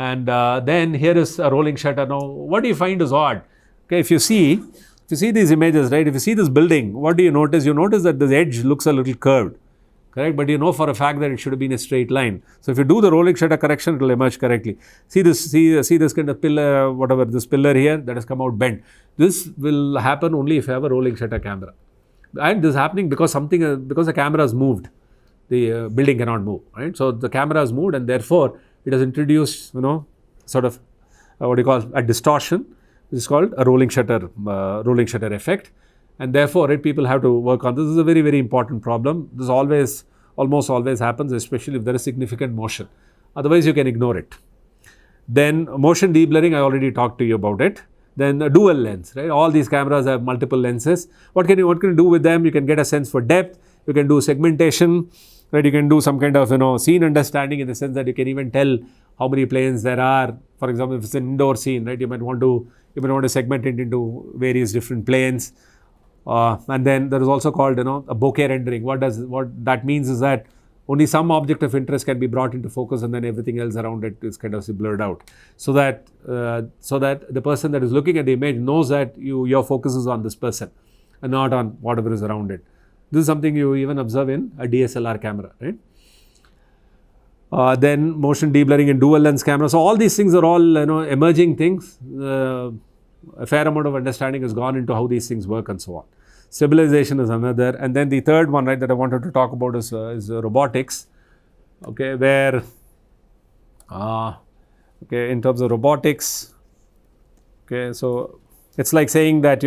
And then here is a rolling shutter. Now, what do you find is odd? Okay, if you see these images, right? If you see this building, what do you notice? You notice that the edge looks a little curved, correct? But you know for a fact that it should have been a straight line. So if you do the rolling shutter correction, it will emerge correctly. See this kind of pillar, whatever, this pillar here that has come out bent. This will happen only if you have a rolling shutter camera. And this is happening because because the camera has moved. The building cannot move, right? So the camera has moved, and therefore it has introduced, sort of what do you call a distortion. This is called a rolling shutter effect, and therefore, right, people have to work on this. This is a very, very important problem. This almost always happens, especially if there is significant motion. Otherwise, you can ignore it. Then motion deblurring, I already talked to you about it. Then a dual lens, right? All these cameras have multiple lenses. What can you do with them? You can get a sense for depth. You can do segmentation, right? You can do some kind of scene understanding in the sense that you can even tell how many planes there are. For example, if it's an indoor scene, right? You might want to segment it into various different planes. And then there is also called a bokeh rendering. What that means is that only some object of interest can be brought into focus, and then everything else around it is kind of blurred out, so that the person that is looking at the image knows that your focus is on this person and not on whatever is around it. This is something you even observe in a DSLR camera, right? Then motion deblurring in dual lens camera. So all these things are all emerging things. A fair amount of understanding has gone into how these things work and so on. Stabilization is another, and then the third one, right, that I wanted to talk about is robotics. Okay, where in terms of robotics, okay, so it's like saying that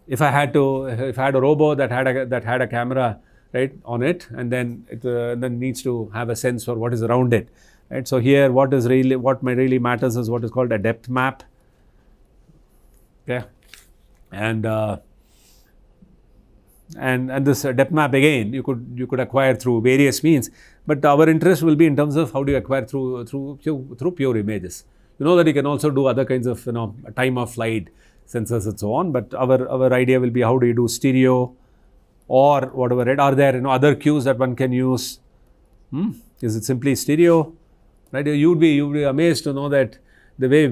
if I had a robot that had a camera, right, on it, and then then needs to have a sense for what is around it, right? So here, what really matters is what is called a depth map. Okay, and this depth map, again, you could acquire through various means, but our interest will be in terms of how do you acquire through pure images. You know that you can also do other kinds of time of flight sensors and so on, but our idea will be how do you do stereo or whatever, right? Are there other cues that one can use? Is it simply stereo, right? You'd be amazed to know that the way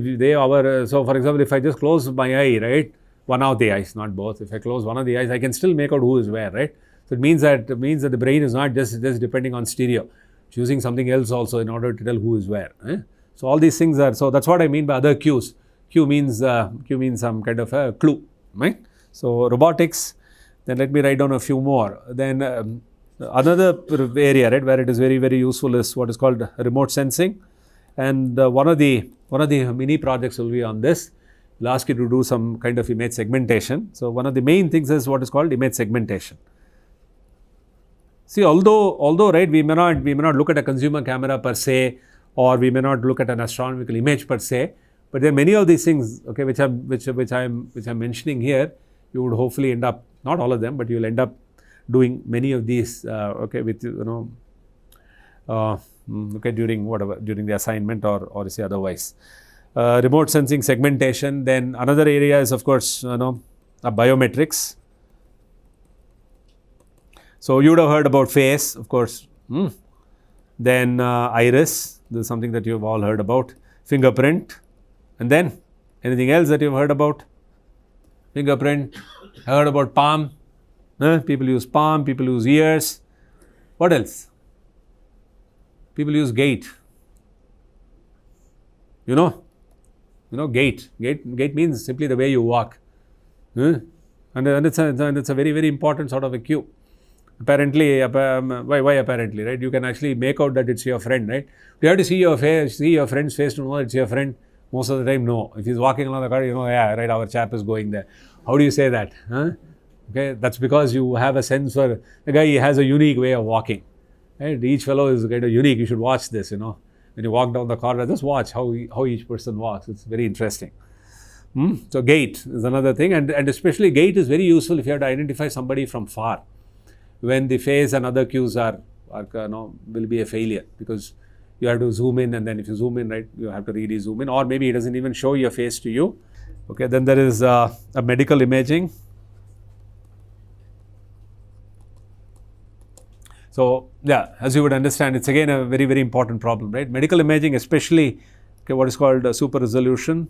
so for example, if I just close my eye, right, one of the eyes, not both. If I close one of the eyes, I can still make out who is where, right? So it means that the brain is not just depending on stereo. It's using something else also in order to tell who is where. So all these things are, so that's what I mean by other cues. Cue means some kind of a clue, right? So robotics. Then let me write down a few more. Then another area, right, where it is very, very useful is what is called remote sensing. And one of the mini projects will be on this. We'll ask you to do some kind of image segmentation. So one of the main things is what is called image segmentation. See, although right, we may not look at a consumer camera per se, or we may not look at an astronomical image per se, but there are many of these things, okay, which I'm mentioning here. You would hopefully end up, not all of them, but you will end up doing many of these, okay, with okay, during the assignment or say otherwise. Remote sensing, segmentation. Then another area is, of course, biometrics. So you would have heard about face, of course. Then iris, this is something that you've all heard about. Fingerprint, and then anything else that you've heard about? Fingerprint. I heard about palm. People use palm. People use ears. What else? People use gait. Gait. Gait means simply the way you walk. And it's a very, very important sort of a cue. Apparently, why apparently, right? You can actually make out that it's your friend, right? Do you have to see your friend's face to know it's your friend? Most of the time, no. If he's walking along the corridor, yeah, right, our chap is going there. How do you say that? Okay, that's because you have a sense for the guy. He has a unique way of walking. Right? Each fellow is kind of unique. You should watch this, When you walk down the corridor, just watch how each person walks. It's very interesting. So gait is another thing, and especially gait is very useful if you have to identify somebody from far. When the face and other cues will be a failure, because you have to zoom in, and then if you zoom in, right, you have to really zoom in, or maybe it doesn't even show your face to you. Okay, then there is a medical imaging. So yeah, as you would understand, it's again a very, very important problem, right? Medical imaging, especially okay, what is called super resolution.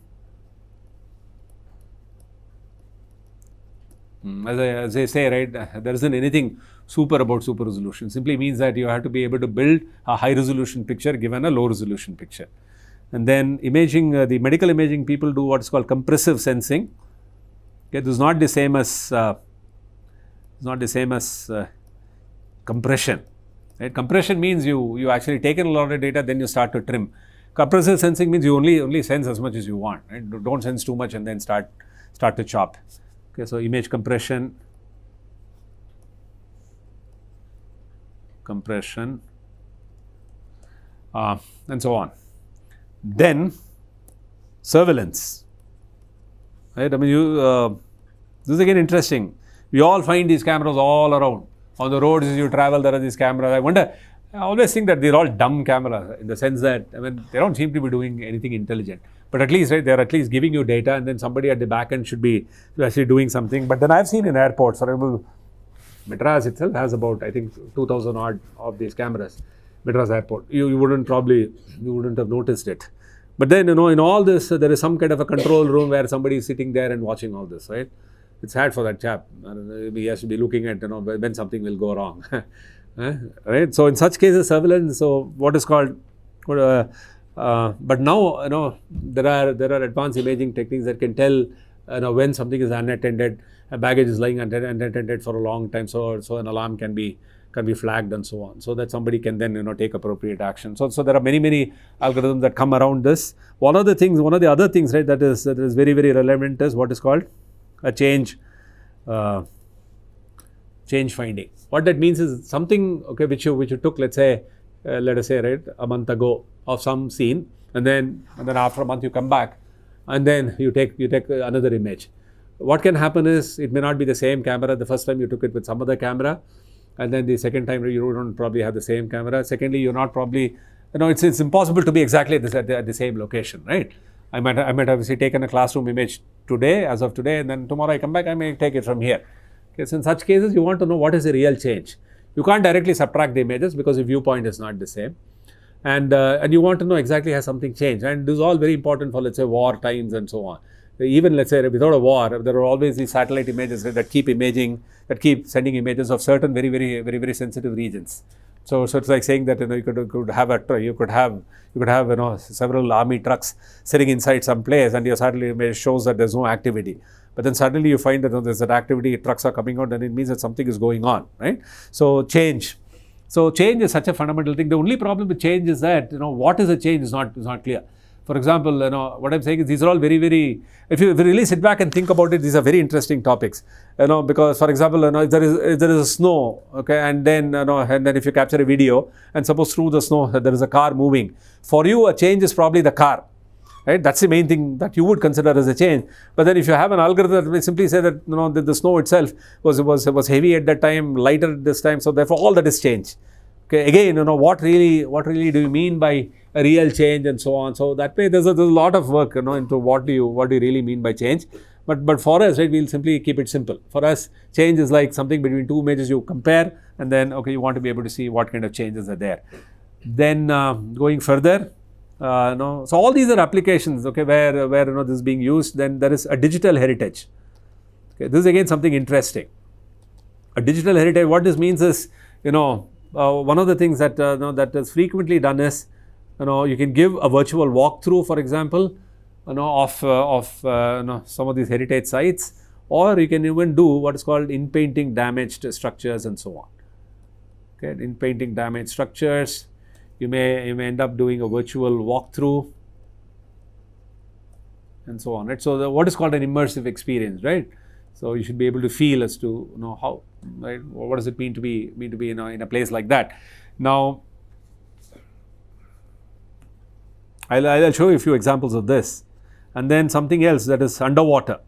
As I say, right, there isn't anything super about super resolution. Simply means that you have to be able to build a high resolution picture given a low resolution picture. And then imaging, the medical imaging people do what is called compressive sensing. Okay, this is not the same as compression. Right? Compression means you actually take in a lot of data, then you start to trim. Compressive sensing means you only sense as much as you want. Right? Don't sense too much and then start to chop. Okay, so image compression, and so on. Then surveillance. Right? I mean, this is again interesting. We all find these cameras all around. On the roads as you travel, there are these cameras. I always think that they're all dumb cameras in the sense that, I mean, they don't seem to be doing anything intelligent. But at least, right, they're at least giving you data, and then somebody at the back end should be actually doing something. But then I've seen in airports, for example, Madras itself has about, I think, 2,000 odd of these cameras. Madras airport. You wouldn't have noticed it. But then, in all this, there is some kind of a control room where somebody is sitting there and watching all this, right? It's sad for that chap. He has to be looking at, when something will go wrong. Right? So in such cases, surveillance, so what is called, but now, there are advanced imaging techniques that can tell, when something is unattended, a baggage is lying unattended for a long time, so an alarm can be flagged and so on, so that somebody can then, take appropriate action. So there are many algorithms that come around this. One of the other things, right, that is very, very relevant is what is called a change finding. What that means is something, okay, which you took, let us say, right, a month ago of some scene, and then after a month you come back, and then you take another image. What can happen is it may not be the same camera. The first time you took it with some other camera, and then the second time you don't probably have the same camera. Secondly, you're not probably, it's impossible to be exactly at the same location, right? I might obviously taken a classroom image today, as of today, and then tomorrow I come back, I may take it from here. Okay, so in such cases, you want to know what is the real change. You can't directly subtract the images because the viewpoint is not the same. And you want to know exactly has something changed. And this is all very important for, let's say, war times and so on. Even, let's say, without a war, there are always these satellite images that keep sending images of certain very, very, very, very sensitive regions. So it's like saying that, you could have several army trucks sitting inside some place, and your satellite image shows that there's no activity. But then suddenly you find that there's that activity, trucks are coming out, and it means that something is going on, right? So change is such a fundamental thing. The only problem with change is that, what is a change is not clear. For example, what I'm saying is these are all very, very, if you really sit back and think about it, these are very interesting topics, because, for example, if there is a snow, okay, and then if you capture a video, and suppose through the snow there is a car moving, for you a change is probably the car, right? That's the main thing that you would consider as a change. But then if you have an algorithm that may simply say that, the snow itself was heavy at that time, lighter at this time, so therefore all that is change. Okay, again, what really do you mean by a real change and so on? So that way, there's a lot of work, into what do you really mean by change. But for us, right, we'll simply keep it simple. For us, change is like something between two images you compare, and then, okay, you want to be able to see what kind of changes are there. Then going further, so all these are applications, okay, where this is being used. Then there is a digital heritage. Okay, this is again something interesting. A digital heritage. What this means is, one of the things that that is frequently done is, you can give a virtual walkthrough, for example, of some of these heritage sites, or you can even do what is called in-painting damaged structures and so on. Okay, in-painting damaged structures, you may end up doing a virtual walkthrough and so on, right? So what is called an immersive experience, right? So you should be able to feel as to how, right? What does it mean to be in a place like that? Now, I'll show you a few examples of this, and then something else that is underwater.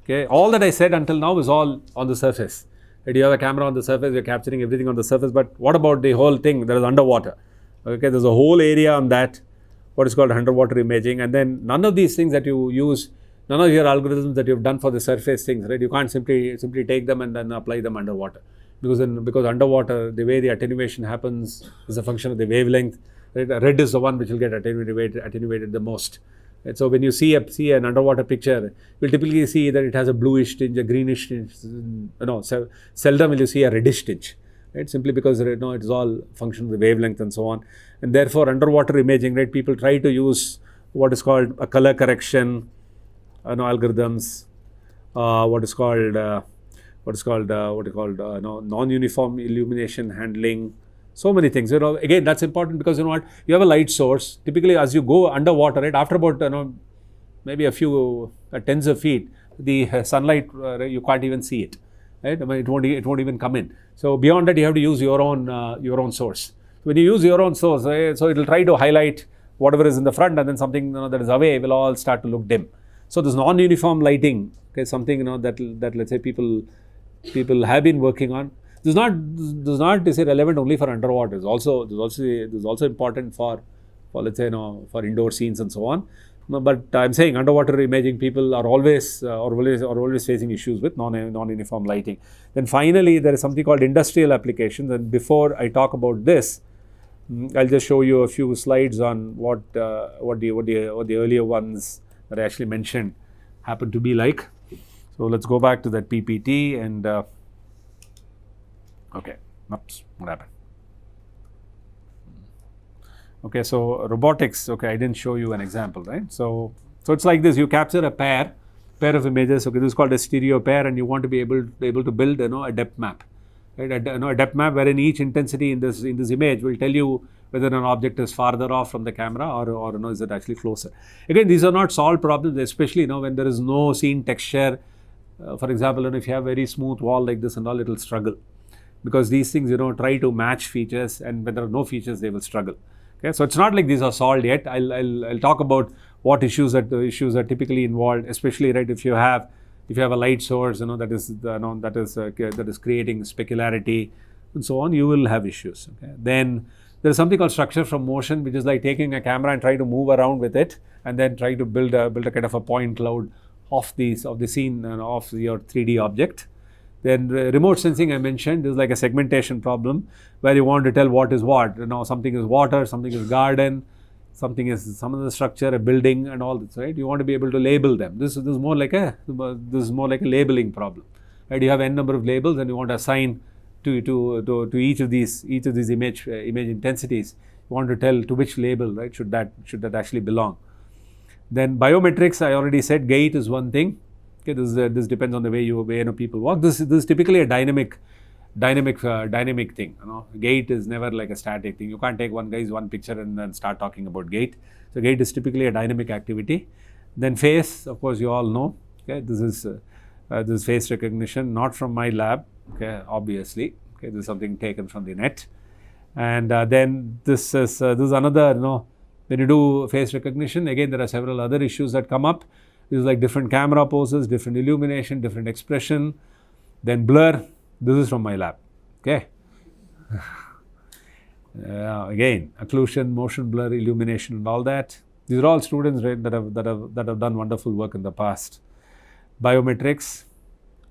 Okay, all that I said until now is all on the surface. Right? You have a camera on the surface, you're capturing everything on the surface, but what about the whole thing that is underwater? Okay, there's a whole area on that, what is called underwater imaging, and then none of these things that you use, none of your algorithms that you've done for the surface things, right? You can't simply take them and then apply them underwater, because underwater, the way the attenuation happens is a function of the wavelength, right? Red is the one which will get attenuated the most. And so when you see an underwater picture, you'll typically see that it has a bluish tinge, a greenish tinge. Seldom will you see a reddish tinge, right? Simply because it's all function of the wavelength and so on. And therefore, underwater imaging, right? People try to use what is called a color correction, algorithms, what is called non-uniform illumination handling. So many things, again, that's important because you have a light source. Typically, as you go underwater, right, after about, maybe a few tens of feet, the sunlight, you can't even see it, right? It won't even come in. So beyond that, you have to use your own source. When you use your own source, right, so it will try to highlight whatever is in the front, and then something that is away will all start to look dim. So this non-uniform lighting, okay, something that let's say people have been working on. This is not relevant only for underwater. It's also important for let's say for indoor scenes and so on. But I'm saying underwater imaging people are always facing issues with non-uniform lighting. Then finally, there is something called industrial applications. And before I talk about this, I'll just show you a few slides on what the earlier ones that I actually mentioned happen to be like. So let's go back to that PPT and okay, oops, what happened? Okay, so robotics. Okay, I didn't show you an example, right? So it's like this: you capture a pair of images. Okay, this is called a stereo pair, and you want to be able to build a depth map, right? A depth map wherein each intensity in this image will tell you whether an object is farther off from the camera or is it actually closer. Again, these are not solved problems, especially when there is no scene texture. For example, if you have very smooth wall like this and all, it will struggle because these things try to match features, and when there are no features, they will struggle. Okay, so it's not like these are solved yet. I'll talk about what issues are typically involved, especially right if you have a light source that is creating specularity and so on, you will have issues. Okay, then there is something called structure from motion, which is like taking a camera and trying to move around with it, and then try to build a kind of a point cloud of the scene of your 3D object. Then remote sensing I mentioned is like a segmentation problem where you want to tell what is what. Something is water, something is garden, something is some other structure, a building, and all this. Right? You want to be able to label them. This is more like a labeling problem. Right? You have n number of labels, and you want to assign to each of these image intensities. You want to tell to which label, right? Should that actually belong? Then biometrics, I already said, gait is one thing. Okay, this depends on the way people walk. This is typically a dynamic thing. Gait is never like a static thing. You can't take one picture and then start talking about gait. So gait is typically a dynamic activity. Then face, of course, you all know. Okay, this is face recognition, not from my lab. Okay, obviously. Okay, this is something taken from the net. And then this is another. When you do face recognition, again there are several other issues that come up. This is like different camera poses, different illumination, different expression. Then blur. This is from my lab. Okay. Again, occlusion, motion blur, illumination, and all that. These are all students, right, that have done wonderful work in the past. Biometrics,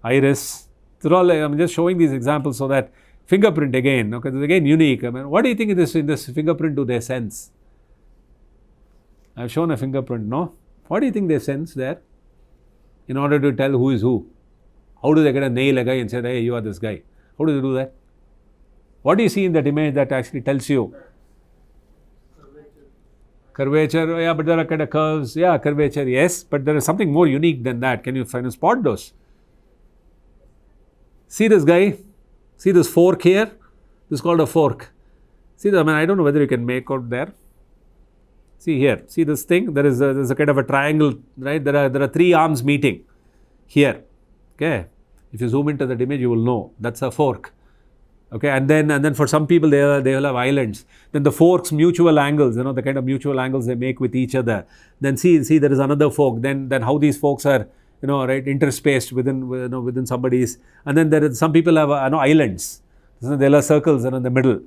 iris. They're all. I'm just showing these examples so that fingerprint again. Okay, this is again unique. I mean, what do you think in this fingerprint do they sense? I've shown a fingerprint. No. What do you think they sense there in order to tell who is who? How do they get a nail a guy and say, hey, you are this guy? How do they do that? What do you see in that image that actually tells you? Curvature, yeah, but there are kind of curves. Yeah, curvature, yes, but there is something more unique than that. Can you spot those? See this guy? See this fork here? This is called a fork. See, I don't know whether you can make out there. See here, see this thing? There is a kind of a triangle, right? There are three arms meeting here. Okay, if you zoom into that image, you will know that's a fork. Okay, and then for some people they will have islands. Then the forks mutual angles, the kind of mutual angles they make with each other. Then see there is another fork. Then how these forks are right interspaced within somebody's. And then there is some people have islands. They'll have circles in the middle.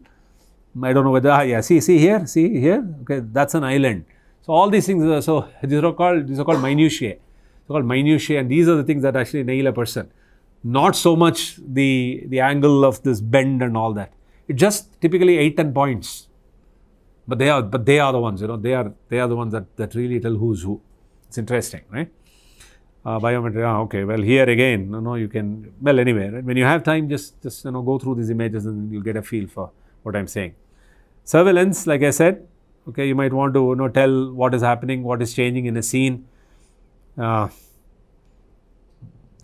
I don't know whether see here. Okay, that's an island. So all these things these are called minutiae. They're called minutiae, and these are the things that actually nail a person. Not so much the angle of this bend and all that. It's just typically 8-10 points. but they are the ones, they are the ones that really tell who's who. It's interesting, right? Biometry, okay, well, here again, you can, well, anyway, right? When you have time, just go through these images and you'll get a feel for what I'm saying. Surveillance, like I said, okay, you might want to tell what is happening, what is changing in a scene, and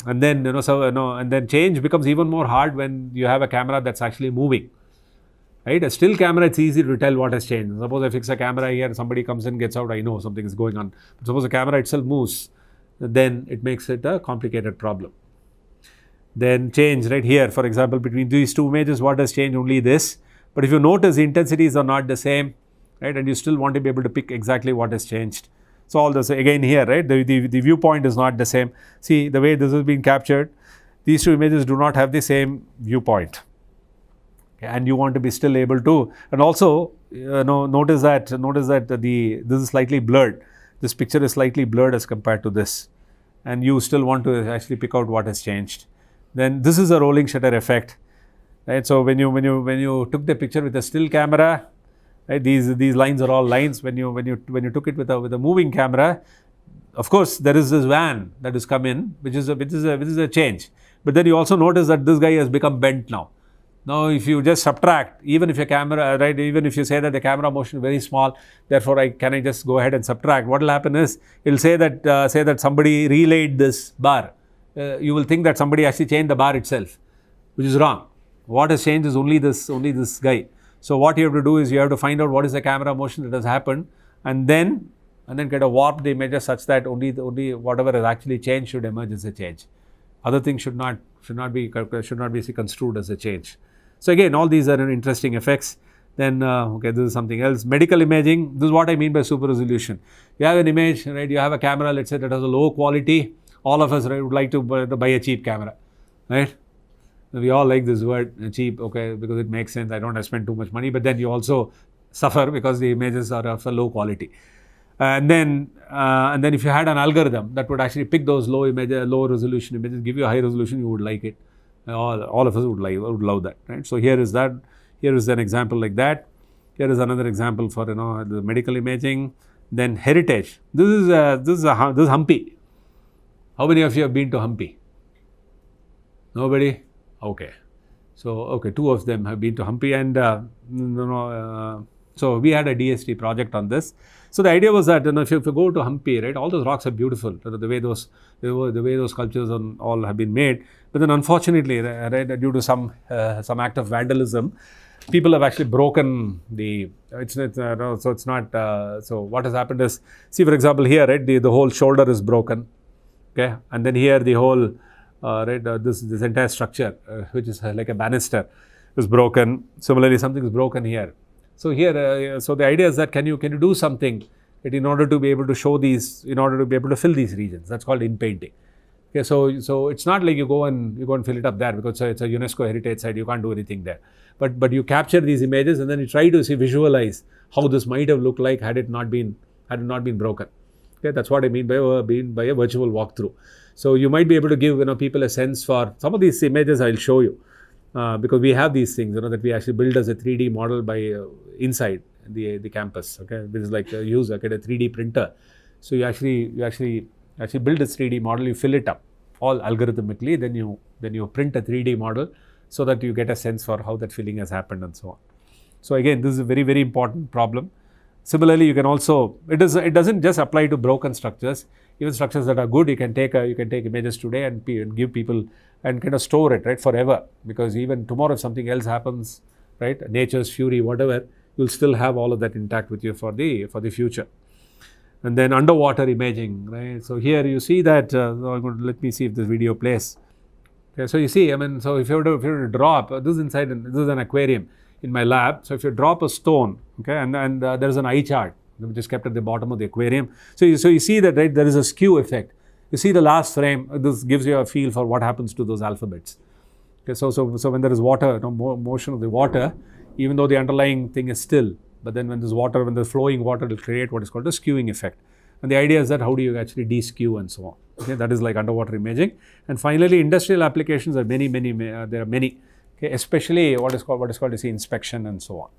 then and then change becomes even more hard when you have a camera that's actually moving. Right, a still camera, it's easy to tell what has changed. Suppose I fix a camera here, somebody comes in, gets out, I know something is going on. But suppose the camera itself moves, then it makes it a complicated problem. Then change, right here, for example, between these two images, what has changed? Only this. But if you notice, the intensities are not the same, right, and you still want to be able to pick exactly what has changed. So all this, again here, right, the viewpoint is not the same. See, the way this has been captured, these two images do not have the same viewpoint. And you want to be still able to, and also notice that this is slightly blurred. This picture is slightly blurred as compared to this, and you still want to actually pick out what has changed. Then this is a rolling shutter effect, right? So when you took the picture with a still camera, right, these lines are all lines. When you took it with a moving camera, of course there is this van that has come in, which is a change. But then you also notice that this guy has become bent now. Now, if you just subtract, even if your camera, right, even if you say that the camera motion is very small, therefore can I just go ahead and subtract? What will happen is, it will say that somebody relayed this bar. You will think that somebody actually changed the bar itself, which is wrong. What has changed is only this guy. So what you have to do is you have to find out what is the camera motion that has happened, and then kind of warp the images such that only whatever has actually changed should emerge as a change. Other things should not be construed as a change. So again, all these are interesting effects. Then, okay, this is something else. Medical imaging, this is what I mean by super resolution. You have an image, right? You have a camera, let's say, that has a low quality. All of us, right, would like to buy a cheap camera, right? We all like this word, cheap, okay, because it makes sense. I don't have to spend too much money, but then you also suffer because the images are of a low quality. And then if you had an algorithm that would actually pick those low resolution images, give you a high resolution, you would like it. All of us would love that, right? So here is an example like that. Here is another example for the medical imaging. Then heritage. This is Hampi. How many of you have been to Hampi? Nobody? Okay. So two of them have been to Hampi, and so we had a DST project on this. So the idea was that if you go to Hampi, right, all those rocks are beautiful. The way those sculptures all have been made. But then unfortunately, right, due to some act of vandalism, people have actually broken the. So what has happened is, see, for example, here, right, the whole shoulder is broken, okay, and then here the whole this entire structure, which is like a banister, is broken. Similarly, something is broken here. So here, so the idea is that can you do something in order to be able to show these, in order to be able to fill these regions. That's called in painting. Okay, so it's not like you go and fill it up there because it's a UNESCO heritage site. You can't do anything there. But you capture these images and then you try to visualize how this might have looked like had it not been broken. Okay, that's what I mean by a virtual walkthrough. So you might be able to give people a sense for some of these images. I'll show you. Because we have these things, that we actually build as a 3D model by inside the campus. Okay, this is like use a 3D printer. So you actually build this 3D model, you fill it up all algorithmically, then you print a 3D model so that you get a sense for how that filling has happened and so on. So again, this is a very, very important problem. Similarly, you can also it doesn't just apply to broken structures. Even structures that are good, you can take images today and give people and kind of store it, right, forever. Because even tomorrow, if something else happens, right, nature's fury, whatever, you'll still have all of that intact with you for the future. And then underwater imaging, right? So here you see that. Let me see if this video plays. Okay, so you see, so if you were to drop this is an aquarium in my lab. So if you drop a stone, okay, and there is an eye chart which is kept at the bottom of the aquarium. So you see that, right, there is a skew effect. You see the last frame. This gives you a feel for what happens to those alphabets. Okay, so when there is water, motion of the water, even though the underlying thing is still, but then when there's flowing water, it will create what is called a skewing effect. And the idea is that how do you actually de-skew and so on. Okay, that is like underwater imaging. And finally, industrial applications are many. There are many. Okay, especially what is called inspection and so on.